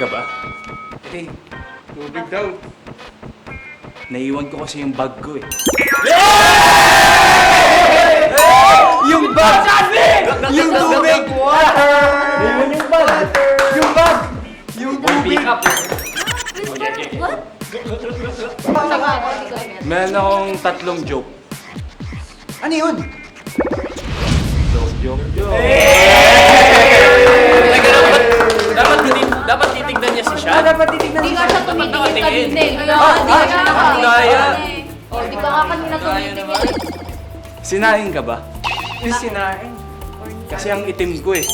ka ba? Eh, tubig daw. Naiwan ko kasi yung bag ko eh. Yung bag! Yung tubig! Naiwan yung bag! Yung bag! Yung tubig! What? Meron akong 3 joke. Ano yun? Joke. Dapat titignan niya si Sean. Dapat titignan Hindi niya. nga siya tumitingin kanina eh. Kaya hindi ka siya Daya. O, di ka nga kanina tumitingin. Sinaing ka ba? Yung sinain. Kasi ang itim ko eh.